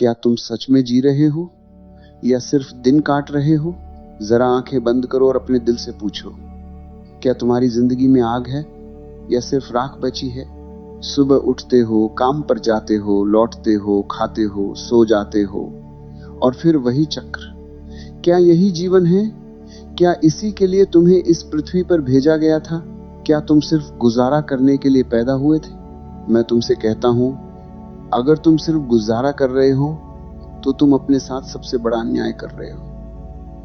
क्या तुम सच में जी रहे हो या सिर्फ दिन काट रहे हो? जरा आंखें बंद करो और अपने दिल से पूछो, क्या तुम्हारी जिंदगी में आग है या सिर्फ राख बची है? सुबह उठते हो, काम पर जाते हो, लौटते हो, खाते हो, सो जाते हो और फिर वही चक्र। क्या यही जीवन है? क्या इसी के लिए तुम्हें इस पृथ्वी पर भेजा गया था? क्या तुम सिर्फ गुजारा करने के लिए पैदा हुए थे? मैं तुमसे कहता हूं, अगर तुम सिर्फ गुजारा कर रहे हो तो तुम अपने साथ सबसे बड़ा अन्याय कर रहे हो,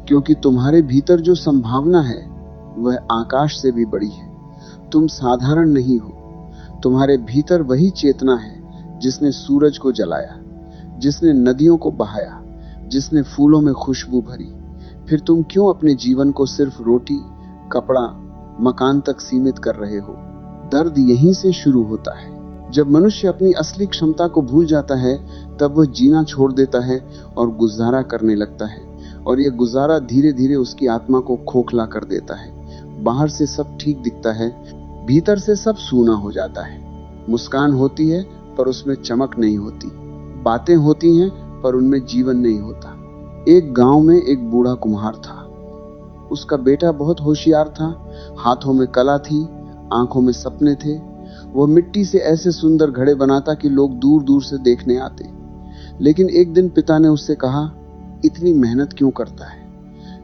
क्योंकि तुम्हारे भीतर जो संभावना है वह आकाश से भी बड़ी है। तुम साधारण नहीं हो। तुम्हारे भीतर वही चेतना है जिसने सूरज को जलाया, जिसने नदियों को बहाया, जिसने फूलों में खुशबू भरी। फिर तुम क्यों अपने जीवन को सिर्फ रोटी, कपड़ा, मकान तक सीमित कर रहे हो? दर्द यहीं से शुरू होता है। जब मनुष्य अपनी असली क्षमता को भूल जाता है, तब वह जीना छोड़ देता है और गुजारा करने लगता है, और यह गुजारा धीरे धीरे उसकी आत्मा को खोखला कर देता है। बाहर से सब ठीक दिखता है, भीतर से सब सूना हो जाता है। मुस्कान होती है पर उसमें चमक नहीं होती, बातें होती हैं पर उनमें जीवन नहीं होता। एक गांव में एक बूढ़ा कुम्हार था। उसका बेटा बहुत होशियार था, हाथों में कला थी, आंखों में सपने थे। वह मिट्टी से ऐसे सुंदर घड़े बनाता कि लोग दूर दूर से देखने आते। लेकिन एक दिन पिता ने उससे कहा, इतनी मेहनत क्यों करता है?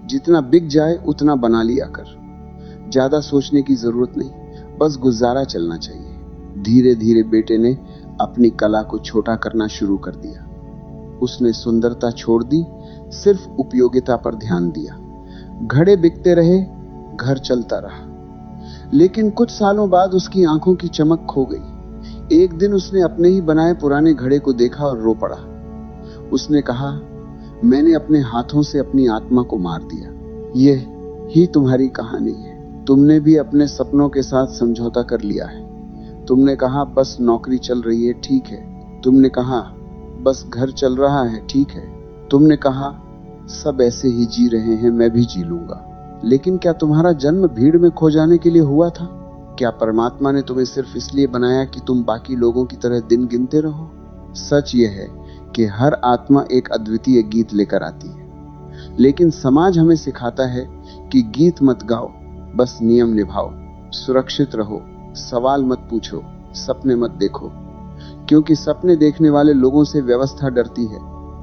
जितना बिक जाए उतना बना लिया कर। ज्यादा सोचने की जरूरत नहीं, बस गुजारा चलना चाहिए। धीरे धीरे बेटे ने अपनी कला को छोटा करना शुरू कर दिया। उसने सुंदरता छोड़ दी, सिर्फ उपयोगिता पर ध्यान दिया। घड़े बिकते रहे, घर चलता रहा। लेकिन कुछ सालों बाद उसकी आंखों की चमक खो गई। एक दिन उसने अपने ही बनाए पुराने घड़े को देखा और रो पड़ा। उसने कहा, मैंने अपने हाथों से अपनी आत्मा को मार दिया। यह ही तुम्हारी कहानी है। तुमने भी अपने सपनों के साथ समझौता कर लिया है। तुमने कहा, बस नौकरी चल रही है, ठीक है। तुमने कहा, बस घर चल रहा है, ठीक है। तुमने कहा, सब ऐसे ही जी रहे हैं, मैं भी जी लूंगा। लेकिन क्या तुम्हारा जन्म भीड़ में खो जाने के लिए हुआ था? क्या परमात्मा ने तुम्हें सिर्फ इसलिए बनाया कि तुम बाकी लोगों की तरह दिन गिनते रहो? सच यह है कि हर आत्मा एक अद्वितीय गीत लेकर आती है, लेकिन समाज हमें सिखाता है कि गीत मत गाओ, बस नियम निभाओ, सुरक्षित रहो, सवाल मत पूछो, सपने मत देखो, क्योंकि सपने देखने वाले लोगों से व्यवस्था डरती है।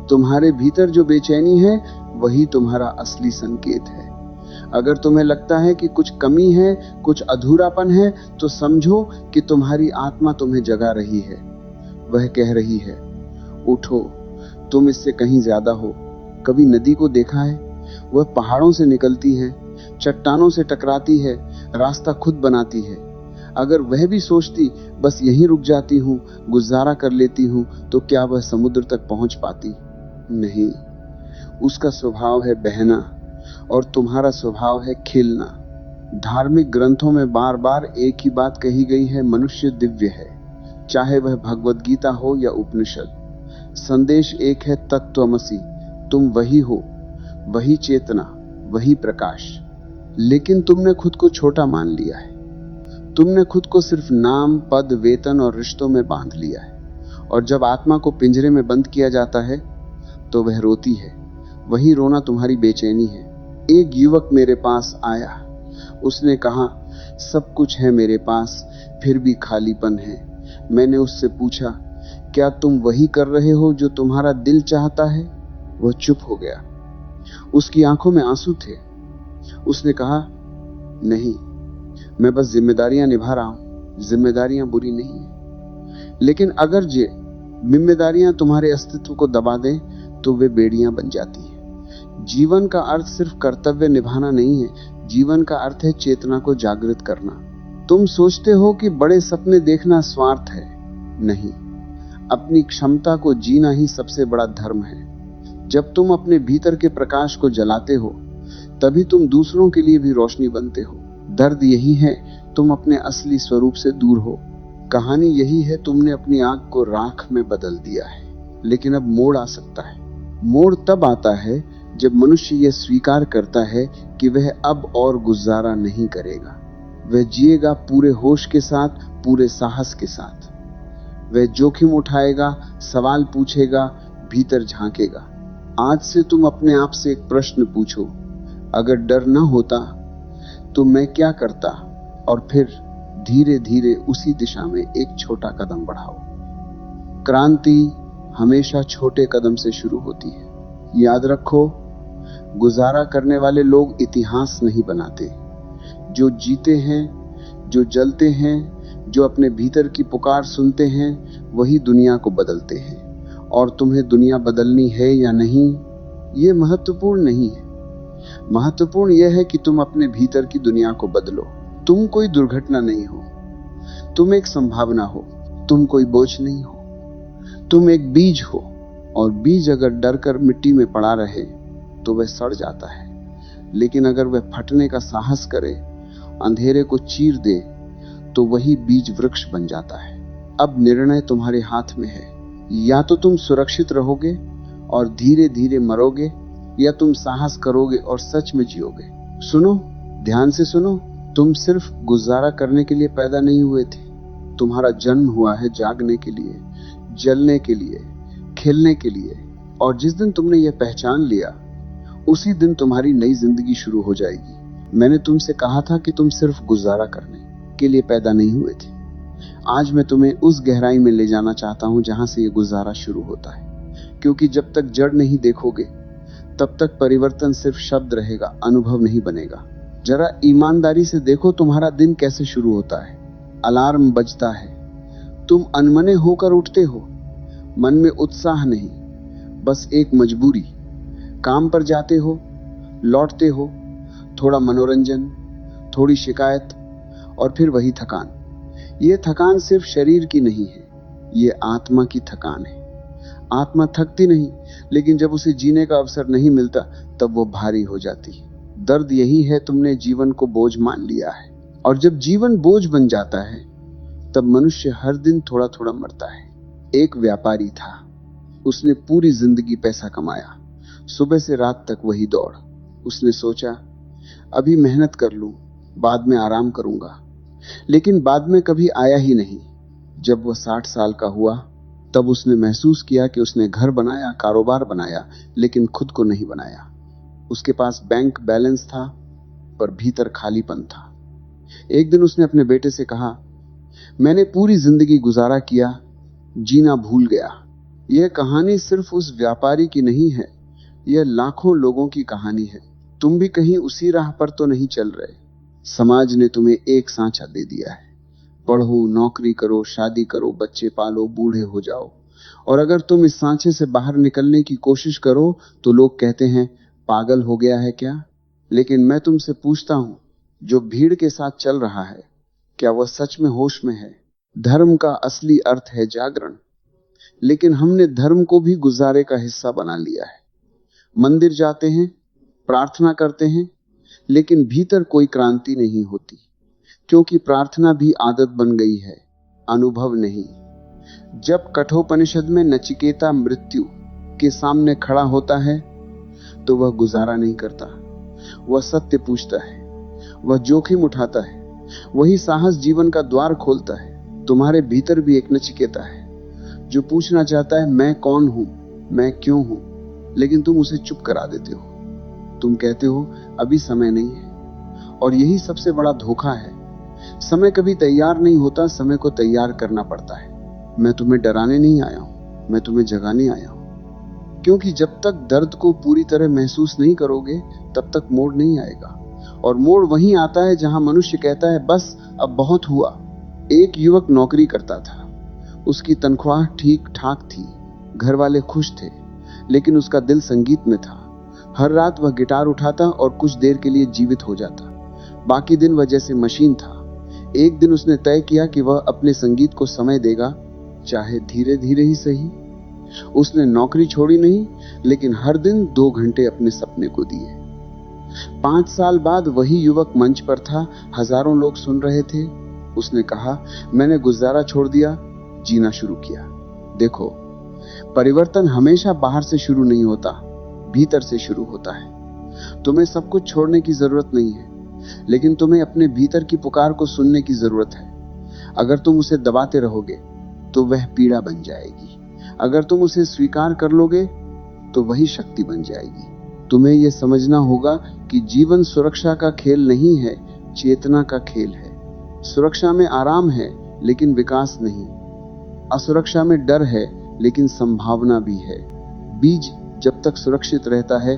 तुम्हारे भीतर जो बेचैनी है वही तुम्हारा असली संकेत है। अगर तुम्हें लगता है कि कुछ कमी है, कुछ अधूरापन है, तो समझो कि तुम्हारी आत्मा तुम्हें जगा रही है। वह कह रही है, उठो, तुम इससे कहीं ज्यादा हो। कभी नदी को देखा है? वह पहाड़ों से निकलती है, चट्टानों से टकराती है, रास्ता खुद बनाती है। अगर वह भी सोचती बस यहीं रुक जाती हूं, गुजारा कर लेती हूं, तो क्या वह समुद्र तक पहुंच पाती? नहीं। उसका स्वभाव है बहना और तुम्हारा स्वभाव है खिलना। धार्मिक ग्रंथों में बार बार एक ही बात कही गई है, मनुष्य दिव्य है। चाहे वह भगवद गीता हो या उपनिषद, संदेश एक है, तत्वमसि। तुम वही हो, वही चेतना, वही प्रकाश। लेकिन तुमने खुद को छोटा मान लिया है। तुमने खुद को सिर्फ नाम, पद, वेतन और रिश्तों में बांध लिया है। और जब आत्मा को पिंजरे में बंद किया जाता है तो वह रोती है। वही रोना तुम्हारी बेचैनी है। एक युवक मेरे पास आया। उसने कहा, सब कुछ है मेरे पास, फिर भी खालीपन है। मैंने उससे पूछा, क्या तुम वही कर रहे हो जो तुम्हारा दिल चाहता है? वह चुप हो गया। उसकी आंखों में आंसू थे। उसने कहा, नहीं, मैं बस जिम्मेदारियां निभा रहा हूं। जिम्मेदारियां बुरी नहीं है, लेकिन अगर ये जिम्मेदारियां तुम्हारे अस्तित्व को दबा दें तो वे बेड़ियां बन जाती हैं। जीवन का अर्थ सिर्फ कर्तव्य निभाना नहीं है, जीवन का अर्थ है चेतना को जागृत करना। तुम सोचते हो कि बड़े सपने देखना स्वार्थ है। नहीं, अपनी क्षमता को जीना ही सबसे बड़ा धर्म है। जब तुम अपने भीतर के प्रकाश को जलाते हो, तभी तुम दूसरों के लिए भी रोशनी बनते हो। दर्द यही है, तुम अपने असली स्वरूप से दूर हो। कहानी यही है, तुमने अपनी आग को राख में बदल दिया है। लेकिन अब मोड़ आ सकता है। मोड़ तब आता है जब मनुष्य यह स्वीकार करता है कि वह अब और गुजारा नहीं करेगा। वह जिएगा पूरे होश के साथ, पूरे साहस के साथ। वह जोखिम उठाएगा, सवाल पूछेगा, भीतर झांकेगा। आज से तुम अपने आप से एक प्रश्न पूछो, अगर डर न होता तो मैं क्या करता, और फिर धीरे धीरे उसी दिशा में एक छोटा कदम बढ़ाओ। क्रांति हमेशा छोटे कदम से शुरू होती है। याद रखो, गुजारा करने वाले लोग इतिहास नहीं बनाते। जो जीते हैं, जो जलते हैं, जो अपने भीतर की पुकार सुनते हैं, वही दुनिया को बदलते हैं। और तुम्हें दुनिया बदलनी है या नहीं, ये महत्वपूर्ण नहीं है। महत्वपूर्ण यह है कि तुम अपने भीतर की दुनिया को बदलो। तुम कोई दुर्घटना नहीं हो, तुम एक संभावना हो। तुम कोई बोझ नहीं हो, तुम एक बीज हो। और बीज अगर डर कर मिट्टी में पड़ा रहे तो वह सड़ जाता है, लेकिन अगर वह फटने का साहस करे, अंधेरे को चीर दे, तो वही बीज वृक्ष बन जाता है। अब निर्णय तुम्हारे हाथ में है। या तो तुम सुरक्षित रहोगे और धीरे धीरे मरोगे, या तुम साहस करोगे और सच में जियोगे। सुनो, ध्यान से सुनो, तुम सिर्फ गुजारा करने के लिए पैदा नहीं हुए थे। तुम्हारा जन्म हुआ है जागने के लिए, जलने के लिए, खेलने के लिए। और जिस दिन तुमने यह पहचान लिया, उसी दिन तुम्हारी नई जिंदगी शुरू हो जाएगी। मैंने तुमसे कहा था कि तुम सिर्फ गुजारा करने के लिए पैदा नहीं हुए थे। आज मैं तुम्हें उस गहराई में ले जाना चाहता हूं जहां से यह गुजारा शुरू होता है। क्योंकि जब तक जड़ नहीं देखोगे, तब तक परिवर्तन सिर्फ शब्द रहेगा, अनुभव नहीं बनेगा। जरा ईमानदारी से देखो, तुम्हारा दिन कैसे शुरू होता है। अलार्म बजता है, तुम अनमने होकर उठते हो। मन में उत्साह नहीं, बस एक मजबूरी। काम पर जाते हो, लौटते हो, थोड़ा मनोरंजन, थोड़ी शिकायत, और फिर वही थकान। ये थकान सिर्फ शरीर की नहीं है, ये आत्मा की थकान है। आत्मा थकती नहीं, लेकिन जब उसे जीने का अवसर नहीं मिलता, तब वो भारी हो जाती है। दर्द यही है, तुमने जीवन को बोझ मान लिया है। और जब जीवन बोझ बन जाता है, तब मनुष्य हर दिन थोड़ा थोड़ा मरता है। एक व्यापारी था, उसने पूरी जिंदगी पैसा कमाया, सुबह से रात तक वही दौड़। उसने सोचा, अभी मेहनत कर लूं, बाद में आराम करूंगा। लेकिन बाद में कभी आया ही नहीं। जब वह 60 साल का हुआ, तब उसने महसूस किया कि उसने घर बनाया, कारोबार बनाया, लेकिन खुद को नहीं बनाया। उसके पास बैंक बैलेंस था, पर भीतर खालीपन था। एक दिन उसने अपने बेटे से कहा, मैंने पूरी जिंदगी गुजारा किया, जीना भूल गया। यह कहानी सिर्फ उस व्यापारी की नहीं है, यह लाखों लोगों की कहानी है। तुम भी कहीं उसी राह पर तो नहीं चल रहे। समाज ने तुम्हें एक सांचा दे दिया है, पढ़ो, नौकरी करो, शादी करो, बच्चे पालो, बूढ़े हो जाओ। और अगर तुम इस सांचे से बाहर निकलने की कोशिश करो, तो लोग कहते हैं, पागल हो गया है क्या? लेकिन मैं तुमसे पूछता हूं, जो भीड़ के साथ चल रहा है, क्या वह सच में होश में है? धर्म का असली अर्थ है जागरण, लेकिन हमने धर्म को भी गुजारे का हिस्सा बना लिया है। मंदिर जाते हैं, प्रार्थना करते हैं, लेकिन भीतर कोई क्रांति नहीं होती, क्योंकि प्रार्थना भी आदत बन गई है, अनुभव नहीं। जब कठोपनिषद में नचिकेता मृत्यु के सामने खड़ा होता है, तो वह गुजारा नहीं करता, वह सत्य पूछता है, वह जोखिम उठाता है। वही साहस जीवन का द्वार खोलता है। तुम्हारे भीतर भी एक नचिकेता है, जो पूछना चाहता है, मैं कौन हूं, मैं क्यों हूं, लेकिन तुम उसे चुप करा देते हो। तुम कहते हो, अभी समय नहीं है। और यही सबसे बड़ा धोखा है। समय कभी तैयार नहीं होता, समय को तैयार करना पड़ता है। मैं तुम्हें डराने नहीं आया हूं, मैं तुम्हें जगाने आया हूं। क्योंकि जब तक दर्द को पूरी तरह महसूस नहीं करोगे, तब तक मोड़ नहीं आएगा। और मोड़ वहीं आता है जहां मनुष्य कहता है, बस अब बहुत हुआ। एक युवक नौकरी करता था, उसकी तनख्वाह ठीक ठाक थी, घर वाले खुश थे, लेकिन उसका दिल संगीत में था। हर रात वह गिटार उठाता और कुछ देर के लिए जीवित हो जाता। बाकी दिन वह जैसे मशीन था। एक दिन उसने तय किया कि वह अपने संगीत को समय देगा, चाहे धीरे धीरे ही सही। उसने नौकरी छोड़ी नहीं, लेकिन हर दिन 2 घंटे अपने सपने को दिए। 5 साल बाद वही युवक मंच पर था, हजारों लोग सुन रहे थे। उसने कहा, मैंने गुजारा छोड़ दिया, जीना शुरू किया। देखो, परिवर्तन हमेशा बाहर से शुरू नहीं होता, भीतर से शुरू होता है। तुम्हें सब कुछ छोड़ने की जरूरत नहीं है, लेकिन तुम्हें अपने भीतर की पुकार को सुनने की जरूरत है। अगर तुम उसे दबाते रहोगे, तो वह पीड़ा बन जाएगी। अगर तुम उसे स्वीकार कर लोगे तो वही शक्ति बन जाएगी। तुम्हें यह समझना होगा कि जीवन सुरक्षा का खेल नहीं है, चेतना का खेल है। सुरक्षा में आराम है लेकिन विकास नहीं। असुरक्षा में डर है लेकिन संभावना भी है। बीज जब तक सुरक्षित रहता है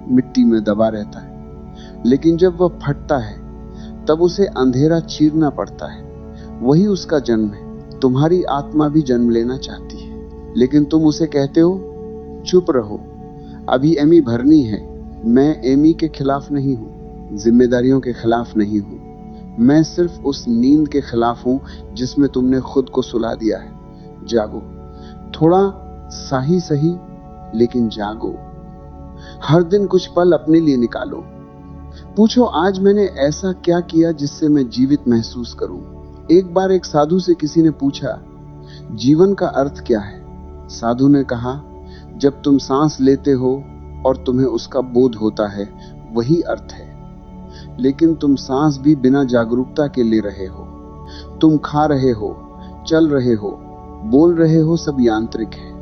मिट्टी में दबा रहता है, लेकिन जब वह फटता है तब उसे अंधेरा चीरना पड़ता है। वही उसका जन्म है। तुम्हारी आत्मा भी जन्म लेना चाहती है, लेकिन तुम उसे कहते हो चुप रहो, अभी एमी भरनी है। मैं एमी के खिलाफ नहीं हूं, जिम्मेदारियों के खिलाफ नहीं हूं। मैं सिर्फ उस नींद के खिलाफ हूं जिसमें तुमने खुद को सुला दिया है। जागो, थोड़ा सही सही लेकिन जागो। हर दिन कुछ पल अपने लिए निकालो। पूछो, आज मैंने ऐसा क्या किया जिससे मैं जीवित महसूस करूं। एक बार एक साधु से किसी ने पूछा, जीवन का अर्थ क्या है? साधु ने कहा, जब तुम सांस लेते हो और तुम्हें उसका बोध होता है, वही अर्थ है। लेकिन तुम सांस भी बिना जागरूकता के ले रहे हो। तुम खा रहे हो, चल रहे हो, बोल रहे हो, सब यांत्रिक है।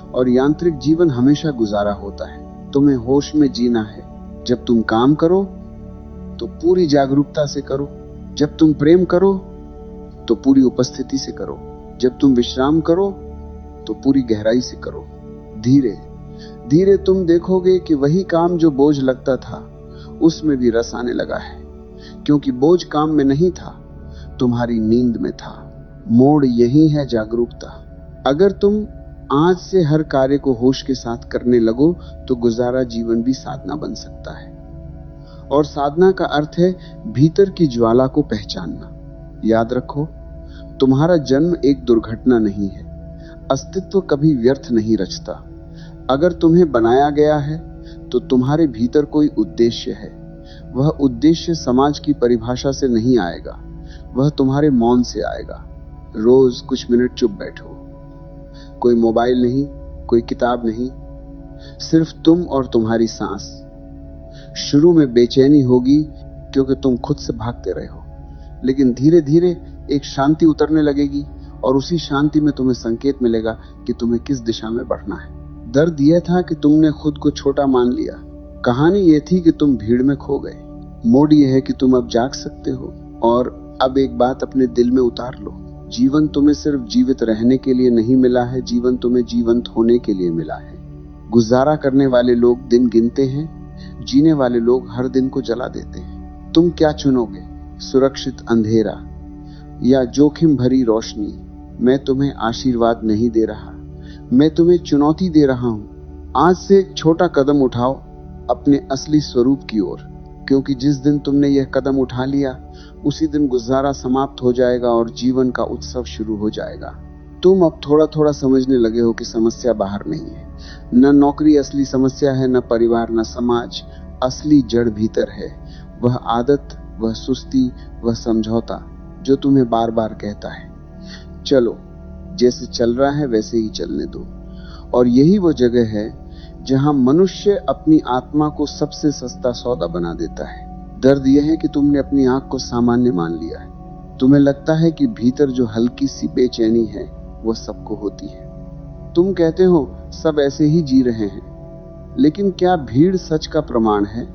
और यांत्रिक जीवन हमेशा गुजारा होता है। तुम्हें होश में जीना है। जब तुम काम करो तो पूरी जागरूकता से करो। जब तुम प्रेम करो तो पूरी उपस्थिति से करो। जब तुम विश्राम करो तो पूरी गहराई से करो। धीरे धीरे तुम देखोगे कि वही काम जो बोझ लगता था, उसमें भी रस आने लगा है, क्योंकि बोझ काम में नहीं था, तुम्हारी नींद में था। मोड़ यही है जागरूकता। अगर तुम आज से हर कार्य को होश के साथ करने लगो तो गुजारा जीवन भी साधना बन सकता है। और साधना का अर्थ है भीतर की ज्वाला को पहचानना। याद रखो, तुम्हारा जन्म एक दुर्घटना नहीं है। अस्तित्व कभी व्यर्थ नहीं रचता। अगर तुम्हें बनाया गया है तो तुम्हारे भीतर कोई उद्देश्य है। वह उद्देश्य समाज की परिभाषा से नहीं आएगा, वह तुम्हारे मौन से आएगा। रोज कुछ मिनट चुप बैठो। कोई मोबाइल नहीं, कोई किताब नहीं, सिर्फ तुम और तुम्हारी सांस। शुरू में बेचैनी होगी क्योंकि तुम खुद से भागते रहे हो, लेकिन धीरे धीरे एक शांति उतरने लगेगी और उसी शांति में तुम्हें संकेत मिलेगा कि तुम्हें किस दिशा में बढ़ना है। दर्द यह था कि तुमने खुद को छोटा मान लिया। कहानी यह थी कि तुम भीड़ में खो गए। मोड़ यह है कि तुम अब जाग सकते हो। और अब एक बात अपने दिल में उतार लो, जीवन तुम्हें सिर्फ जीवित रहने के लिए नहीं मिला है, जीवन तुम्हें जीवंत होने के लिए मिला है। गुजारा करने वाले लोग दिन गिनते हैं, जीने वाले लोग हर दिन को जला देते हैं। तुम क्या चुनोगे, सुरक्षित अंधेरा या जोखिम भरी रोशनी? मैं तुम्हें आशीर्वाद नहीं दे रहा, मैं तुम्हें चुनौती दे रहा हूं। आज से एक छोटा कदम उठाओ अपने असली स्वरूप की ओर, क्योंकि जिस दिन तुमने यह कदम उठा लिया उसी दिन गुजारा समाप्त हो जाएगा और जीवन का उत्सव शुरू हो जाएगा। तुम अब थोड़ा थोड़ा समझने लगे हो कि समस्या बाहर नहीं है। न नौकरी असली समस्या है, न परिवार, न समाज। असली जड़ भीतर है। वह आदत, वह सुस्ती, वह समझौता जो तुम्हें बार बार कहता है, चलो, जैसे चल रहा है वैसे ही चलने दो। और यही वो जगह है जहां मनुष्य अपनी आत्मा को सबसे सस्ता सौदा बना देता है। दर्द यह है कि तुमने अपनी आंख को सामान्य मान लिया है। तुम्हें लगता है कि भीतर जो हल्की सी बेचैनी है वह सबको होती है। तुम कहते हो सब ऐसे ही जी रहे हैं, लेकिन क्या भीड़ सच का प्रमाण है?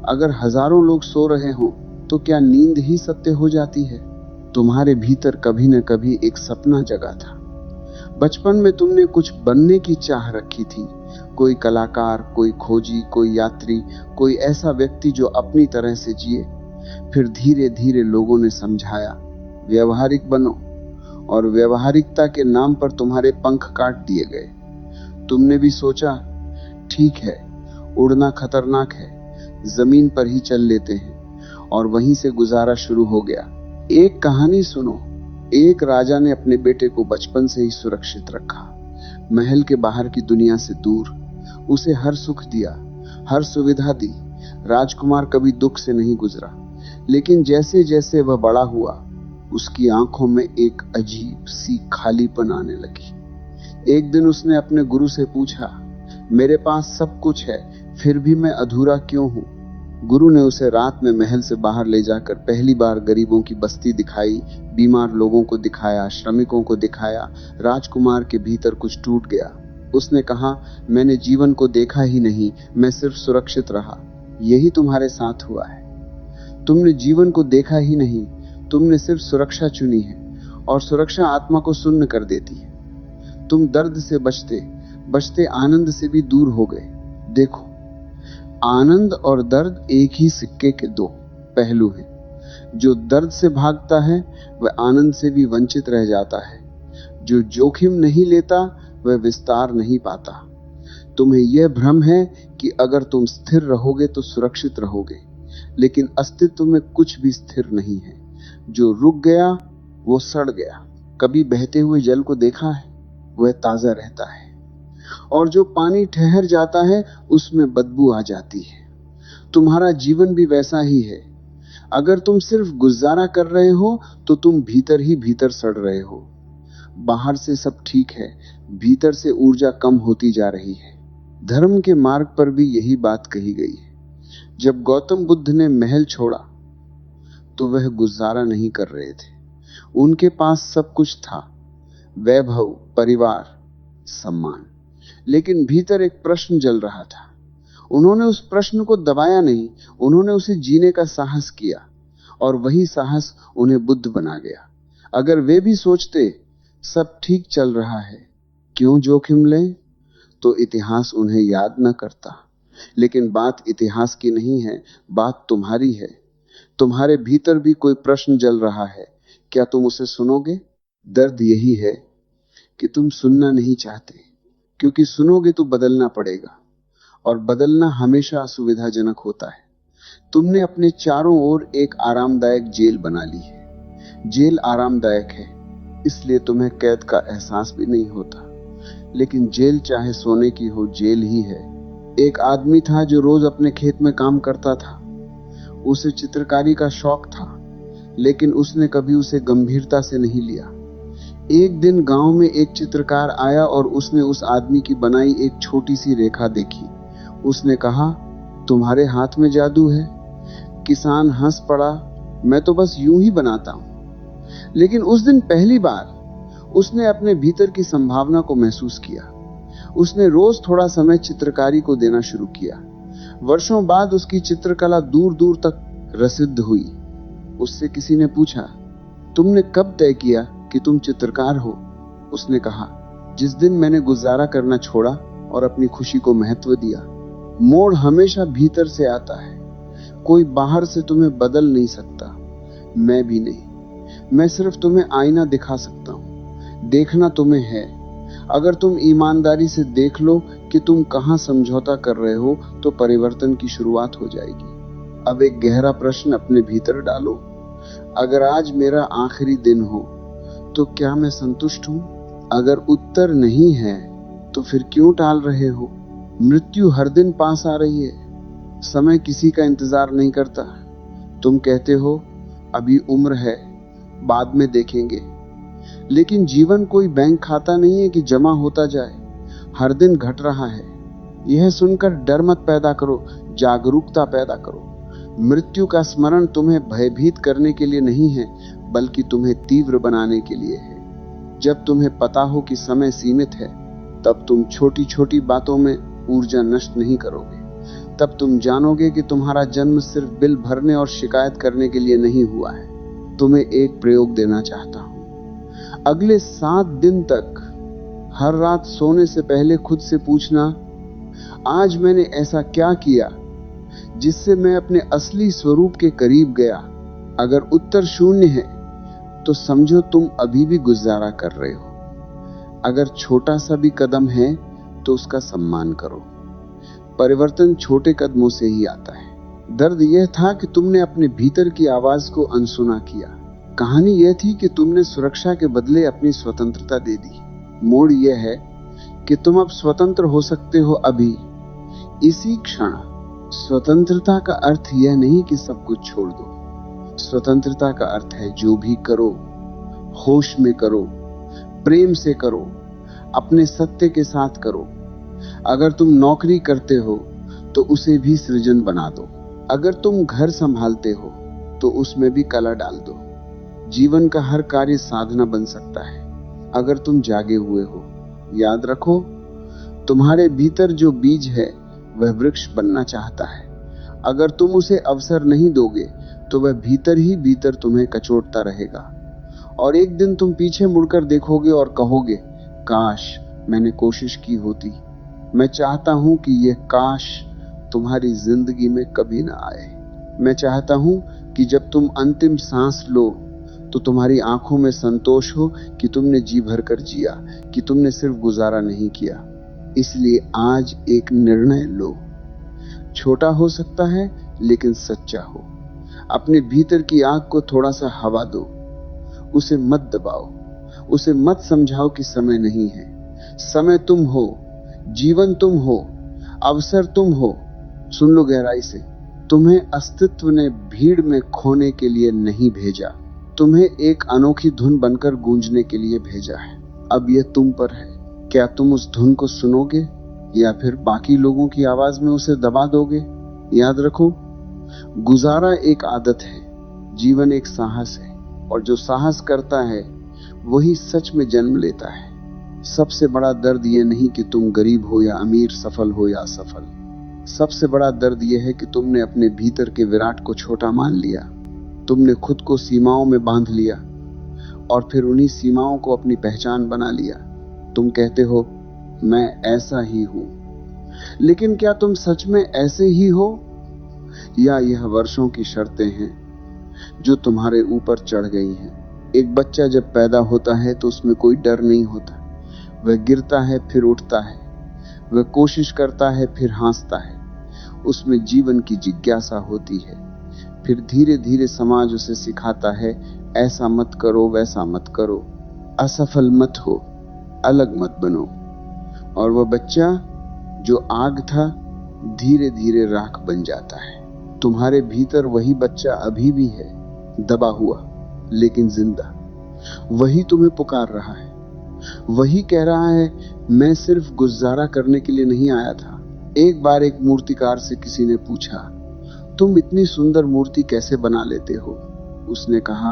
अगर हजारों लोग सो रहे हो तो क्या नींद ही सत्य हो जाती है? तुम्हारे भीतर कभी न कभी एक सपना जगा था। बचपन में तुमने कुछ बनने की चाह रखी थी, कोई कलाकार, कोई खोजी, कोई यात्री, कोई ऐसा व्यक्ति जो अपनी तरह से जिए। फिर धीरे धीरे लोगों ने समझाया, व्यवहारिक बनो, और व्यवहारिकता के नाम पर तुम्हारे पंख काट दिए गए। तुमने भी सोचा, ठीक है, उड़ना खतरनाक है, जमीन पर ही चल लेते हैं, और वहीं से गुजारा शुरू हो गया। एक कहानी सुनो। एक राजा ने अपने बेटे को बचपन से ही सुरक्षित रखा, महल के बाहर की दुनिया से दूर। उसे हर सुख दिया, हर सुविधा दी। राजकुमार कभी दुख से नहीं गुजरा, लेकिन जैसे जैसे वह बड़ा हुआ उसकी आंखों में एक अजीब सी खालीपन आने लगी। एक दिन उसने अपने गुरु से पूछा, मेरे पास सब कुछ है, फिर भी मैं अधूरा क्यों हूं? गुरु ने उसे रात में महल से बाहर ले जाकर पहली बार गरीबों की बस्ती दिखाई, बीमार लोगों को दिखाया, श्रमिकों को दिखाया। राजकुमार के भीतर कुछ टूट गया। उसने कहा, मैंने जीवन को देखा ही नहीं, मैं सिर्फ सुरक्षित रहा। यही तुम्हारे साथ हुआ है। तुमने जीवन को देखा ही नहीं, तुमने सिर्फ सुरक्षा चुनी है, और सुरक्षा आत्मा को सुन्न कर देती है। तुम दर्द से बचते बचते आनंद से भी दूर हो गए। देखो, आनंद और दर्द एक ही सिक्के के दो पहलू हैं। जो दर्द से भागता है वह आनंद से भी वंचित रह जाता है। जो जोखिम नहीं लेता वह विस्तार नहीं पाता। तुम्हें यह भ्रम है कि अगर तुम स्थिर रहोगे तो सुरक्षित रहोगे, लेकिन अस्तित्व में कुछ भी स्थिर नहीं है। जो रुक गया वो सड़ गया। कभी बहते हुए जल को देखा है? वह ताजा रहता है, और जो पानी ठहर जाता है उसमें बदबू आ जाती है। तुम्हारा जीवन भी वैसा ही है। अगर तुम सिर्फ गुजारा कर रहे हो तो तुम भीतर ही भीतर सड़ रहे हो। बाहर से सब ठीक है, भीतर से ऊर्जा कम होती जा रही है। धर्म के मार्ग पर भी यही बात कही गई है। जब गौतम बुद्ध ने महल छोड़ा तो वह गुजारा नहीं कर रहे थे। उनके पास सब कुछ था, वैभव, परिवार, सम्मान, लेकिन भीतर एक प्रश्न जल रहा था। उन्होंने उस प्रश्न को दबाया नहीं, उन्होंने उसे जीने का साहस किया, और वही साहस उन्हें बुद्ध बना गया। अगर वे भी सोचते सब ठीक चल रहा है, क्यों जोखिम लें, तो इतिहास उन्हें याद न करता। लेकिन बात इतिहास की नहीं है, बात तुम्हारी है। तुम्हारे भीतर भी कोई प्रश्न जल रहा है, क्या तुम उसे सुनोगे? दर्द यही है कि तुम सुनना नहीं चाहते, क्योंकि सुनोगे तो बदलना पड़ेगा, और बदलना हमेशा असुविधाजनक होता है। तुमने अपने चारों ओर एक आरामदायक जेल बना ली है। जेल आरामदायक है, इसलिए तुम्हें कैद का एहसास भी नहीं होता, लेकिन जेल चाहे सोने की हो, जेल ही है। एक आदमी था जो रोज अपने खेत में काम करता था। उसे चित्रकारी का शौक था, लेकिन उसने कभी उसे गंभीरता से नहीं लिया। एक दिन गांव में एक चित्रकार आया और उसने उस आदमी की बनाई एक छोटी सी रेखा देखी। उसने कहा, तुम्हारे हाथ में जादू है। किसान हंस पड़ा, मैं तो बस यूं ही बनाता हूं। लेकिन उस दिन पहली बार उसने अपने भीतर की संभावना को महसूस किया। उसने रोज थोड़ा समय चित्रकारी को देना शुरू किया। वर्षों बाद उसकी चित्रकला दूर दूर तक प्रसिद्ध हुई। उससे किसी ने पूछा, तुमने कब तय किया कि तुम चित्रकार हो? उसने कहा, जिस दिन मैंने गुजारा करना छोड़ा और अपनी खुशी को महत्व दिया। मोड़ हमेशा भीतर से आता है। कोई बाहर से तुम्हें बदल नहीं सकता, मैं भी नहीं। मैं सिर्फ तुम्हें आईना दिखा सकता हूं। देखना तुम्हें है। अगर तुम ईमानदारी से देख लो कि तुम कहां समझौता कर रहे हो, तो परिवर्तन की शुरुआत हो जाएगी। अब एक गहरा प्रश्न अपने भीतर डालो। अगर आज मेरा आखिरी दिन हो तो क्या मैं संतुष्ट हूं? अगर उत्तर नहीं है तो फिर क्यों टाल रहे हो? मृत्यु हर दिन पास आ रही है। समय किसी का इंतजार नहीं करता। तुम कहते हो अभी उम्र है, बाद में देखेंगे, लेकिन जीवन कोई बैंक खाता नहीं है कि जमा होता जाए। हर दिन घट रहा है। यह सुनकर डर मत पैदा करो, जागरूकता पैदा करो। मृत्यु का स्मरण तुम्हें भयभीत करने के लिए नहीं है, बल्कि तुम्हें तीव्र बनाने के लिए है। जब तुम्हें पता हो कि समय सीमित है, तब तुम छोटी छोटी बातों में ऊर्जा नष्ट नहीं करोगे। तब तुम जानोगे कि तुम्हारा जन्म सिर्फ बिल भरने और शिकायत करने के लिए नहीं हुआ है। तुम्हें एक प्रयोग देना चाहता हूं। अगले 7 दिन तक हर रात सोने से पहले खुद से पूछना, आज मैंने ऐसा क्या किया जिससे मैं अपने असली स्वरूप के करीब गया। अगर उत्तर शून्य है तो समझो तुम अभी भी गुजारा कर रहे हो। अगर छोटा सा भी कदम है तो उसका सम्मान करो। परिवर्तन छोटे कदमों से ही आता है। दर्द यह था कि तुमने अपने भीतर की आवाज को अनसुना किया। कहानी यह थी कि तुमने सुरक्षा के बदले अपनी स्वतंत्रता दे दी। मोड़ यह है कि तुम अब स्वतंत्र हो सकते हो, अभी, इसी क्षण। स्वतंत्रता का अर्थ यह नहीं कि सब कुछ छोड़ दो। स्वतंत्रता का अर्थ है जो भी करो, होश में करो, प्रेम से करो, अपने सत्य के साथ करो। अगर तुम नौकरी करते हो तो उसे भी सृजन बना दो। अगर तुम घर संभालते हो तो उसमें भी कला डाल दो। जीवन का हर कार्य साधना बन सकता है अगर तुम जागे हुए हो। याद रखो, तुम्हारे भीतर जो बीज है वह वृक्ष बनना चाहता है। अगर तुम उसे अवसर नहीं दोगे तो वह भीतर ही भीतर तुम्हें कचोटता रहेगा, और एक दिन तुम पीछे मुड़कर देखोगे और कहोगे, काश मैंने कोशिश की होती। मैं चाहता हूं कि यह काश तुम्हारी जिंदगी में कभी ना आए। मैं चाहता हूं कि जब तुम अंतिम सांस लो तो तुम्हारी आंखों में संतोष हो कि तुमने जी भरकर जिया, कि तुमने सिर्फ गुजारा नहीं किया। इसलिए आज एक निर्णय लो। छोटा हो सकता है लेकिन सच्चा हो। अपने भीतर की आग को थोड़ा सा हवा दो। उसे मत दबाओ, उसे मत समझाओ कि समय नहीं है। समय तुम हो, जीवन तुम हो, अवसर तुम हो। सुन लो गहराई से, तुम्हें अस्तित्व ने भीड़ में खोने के लिए नहीं भेजा, तुम्हें एक अनोखी धुन बनकर गूंजने के लिए भेजा है। अब यह तुम पर है, क्या तुम उस धुन को सुनोगे या फिर बाकी लोगों की आवाज में उसे दबा दोगे? याद रखो, गुजारा एक आदत है, जीवन एक साहस है, और जो साहस करता है वही सच में जन्म लेता है। सबसे बड़ा दर्द यह नहीं कि तुम गरीब हो या अमीर, सफल हो या असफल। सबसे बड़ा दर्द यह है कि तुमने अपने भीतर के विराट को छोटा मान लिया। तुमने खुद को सीमाओं में बांध लिया और फिर उन्हीं सीमाओं को अपनी पहचान बना लिया। तुम कहते हो, मैं ऐसा ही हूं, लेकिन क्या तुम सच में ऐसे ही हो, या यह वर्षों की शर्तें हैं जो तुम्हारे ऊपर चढ़ गई हैं? एक बच्चा जब पैदा होता है तो उसमें कोई डर नहीं होता। वह गिरता है फिर उठता है, वह कोशिश करता है फिर हंसता है। उसमें जीवन की जिज्ञासा होती है। फिर धीरे धीरे समाज उसे सिखाता है, ऐसा मत करो, वैसा मत करो, असफल मत हो, अलग मत बनो। और वह बच्चा जो आग था धीरे धीरे राख बन जाता है। तुम्हारे भीतर वही बच्चा अभी भी है, दबा हुआ लेकिन जिंदा। वही तुम्हें पुकार रहा है, वही कह रहा है, मैं सिर्फ गुजारा करने के लिए नहीं आया था। एक बार एक मूर्तिकार से किसी ने पूछा, तुम इतनी सुंदर मूर्ति कैसे बना लेते हो? उसने कहा,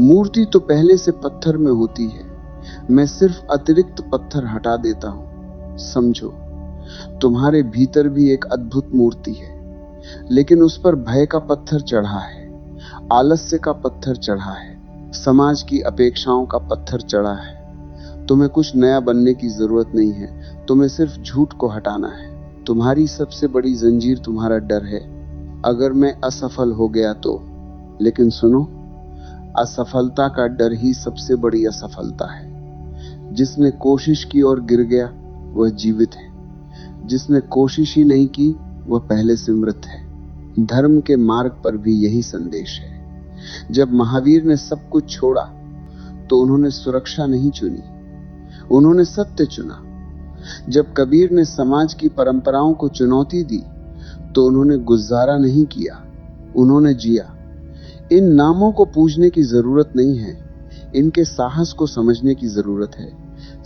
मूर्ति तो पहले से पत्थर में होती है, मैं सिर्फ अतिरिक्त पत्थर हटा देता हूं। समझो, तुम्हारे भीतर भी एक अद्भुत मूर्ति है, लेकिन उस पर भय का पत्थर चढ़ा है, आलस्य का पत्थर चढ़ा है, समाज की अपेक्षाओं का पत्थर चढ़ा है। तुम्हें कुछ नया बनने की जरूरत नहीं है, तुम्हें सिर्फ झूठ को हटाना है। तुम्हारी सबसे बड़ी जंजीर तुम्हारा डर है, अगर मैं असफल हो गया तो। लेकिन सुनो, असफलता का डर ही सबसे बड़ी असफलता है। जिसने कोशिश की और गिर गया वह जीवित है, जिसने कोशिश ही नहीं की वह पहले से मृत है। धर्म के मार्ग पर भी यही संदेश है। जब महावीर ने सब कुछ छोड़ा तो उन्होंने सुरक्षा नहीं चुनी, उन्होंने सत्य चुना। जब कबीर ने समाज की परंपराओं को चुनौती दी तो उन्होंने गुजारा नहीं किया, उन्होंने जिया। इन नामों को पूजने की जरूरत नहीं है, इनके साहस को समझने की जरूरत है।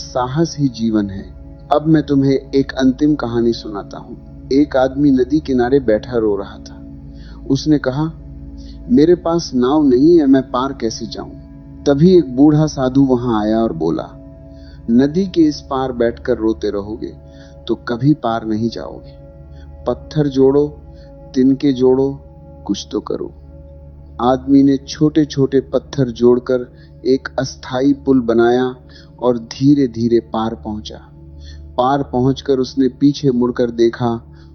साहस ही जीवन है। अब मैं तुम्हें एक अंतिम कहानी सुनाता हूं। एक आदमी नदी किनारे बैठा रो रहा था। उसने कहा, मेरे पास नाव नहीं है, मैं पार कैसे जाऊं? तभी एक बूढ़ा साधु वहां आया और बोला, नदी के इस पार बैठकर रोते रहोगे तो कभी पार नहीं जाओगे। पत्थर जोड़ो, तिनके जोड़ो, कुछ तो करो। आदमी ने छोटे छोटे पत्थर जोड़कर एक अस्थाई पुल बनाया और धीरे धीरे पार पहुंचा। पार पहुंचकर उसने पीछे मुड़कर देखा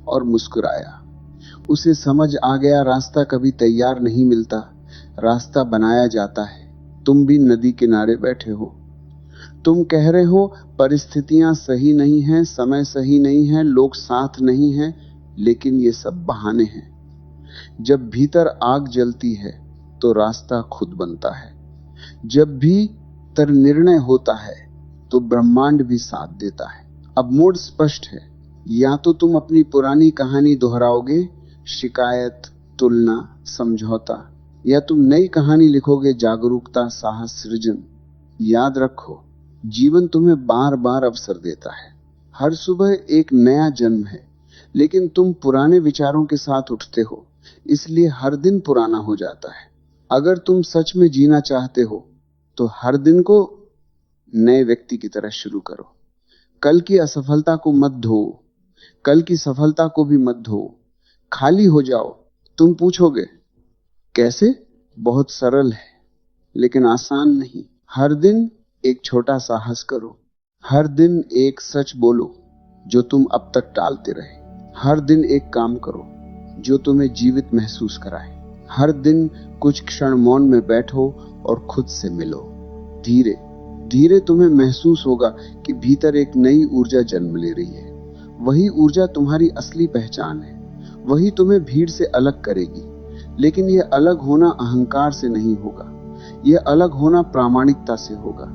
और मुस्कुराया। उसे समझ आ गया, रास्ता कभी तैयार नहीं मिलता, रास्ता बनाया जाता है। तुम भी नदी किनारे बैठे हो। तुम कह रहे हो परिस्थितियां सही नहीं हैं, समय सही नहीं है, लोग साथ नहीं हैं, लेकिन ये सब बहाने हैं। जब भीतर आग जलती है तो रास्ता खुद बनता है। जब भी तर निर्णय होता है तो ब्रह्मांड भी साथ देता है। अब मोड़ स्पष्ट है, या तो तुम अपनी पुरानी कहानी दोहराओगे, शिकायत, तुलना, समझौता, या तुम नई कहानी लिखोगे, जागरूकता, साहस, सृजन। याद रखो, जीवन तुम्हें बार बार अवसर देता है। हर सुबह एक नया जन्म है, लेकिन तुम पुराने विचारों के साथ उठते हो। इसलिए हर दिन पुराना हो जाता है। अगर तुम सच में जीना चाहते हो तो हर दिन को नए व्यक्ति की तरह शुरू करो। कल की असफलता को मत धो, कल की सफलता को भी मत धो। खाली हो जाओ। तुम पूछोगे कैसे? बहुत सरल है, लेकिन आसान नहीं। हर दिन एक छोटा साहस करो। हर दिन एक सच बोलो जो तुम अब तक टालते रहे। हर दिन एक काम करो जो तुम्हें जीवित महसूस कराए। हर दिन कुछ क्षण मौन में बैठो और खुद से मिलो। धीरे धीरे तुम्हें महसूस होगा कि भीतर एक नई ऊर्जा जन्म ले रही है। वही ऊर्जा तुम्हारी असली पहचान है। वही तुम्हें भीड़ से अलग करेगी। लेकिन यह अलग होना अहंकार से नहीं होगा, यह अलग होना प्रामाणिकता से होगा।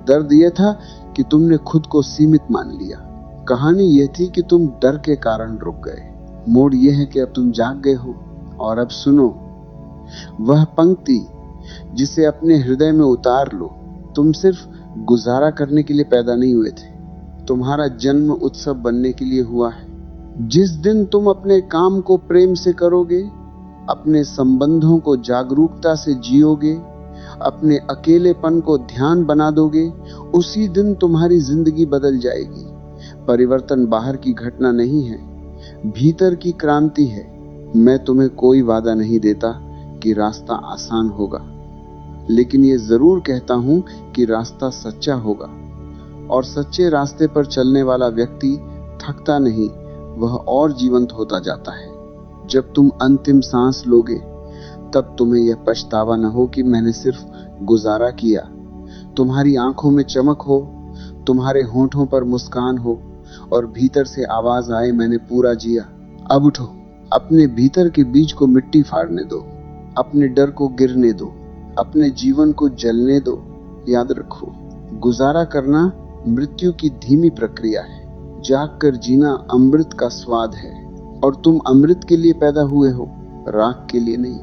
दर्द यह था कि तुमने खुद को सीमित मान लिया। कहानी यह थी कि तुम डर के कारण रुक गए। मोड़ यह है कि अब तुम जाग गए हो। और अब सुनो वह पंक्ति जिसे अपने हृदय में उतार लो। तुम सिर्फ गुजारा करने के लिए पैदा नहीं हुए थे, तुम्हारा जन्म उत्सव बनने के लिए हुआ है। जिस दिन तुम अपने काम को प्रेम से करोगे, अपने संबंधों को जागरूकता से जियोगे, अपने अकेलेपन को ध्यान बना दोगे, उसी दिन तुम्हारी जिंदगी बदल जाएगी। परिवर्तन बाहर की घटना नहीं है, भीतर की क्रांति है। मैं तुम्हें कोई वादा नहीं देता कि रास्ता आसान होगा, लेकिन ये जरूर कहता हूं कि रास्ता सच्चा होगा। और सच्चे रास्ते पर चलने वाला व्यक्ति थकता नहीं, वह और जीवंत होता जाता है। जब तुम अंतिम सांस लोगे, तब तुम्हें यह पछतावा न हो कि मैंने सिर्फ गुजारा किया। तुम्हारी आंखों में चमक हो, तुम्हारे होठों पर मुस्कान हो और भीतर से आवाज आए, मैंने पूरा जिया। अब उठो, अपने भीतर के बीज को मिट्टी फाड़ने दो, अपने डर को गिरने दो, अपने जीवन को जलने दो। याद रखो, गुजारा करना मृत्यु की धीमी प्रक्रिया है, जाग कर जीना अमृत का स्वाद है। और तुम अमृत के लिए पैदा हुए हो, राख के लिए नहीं।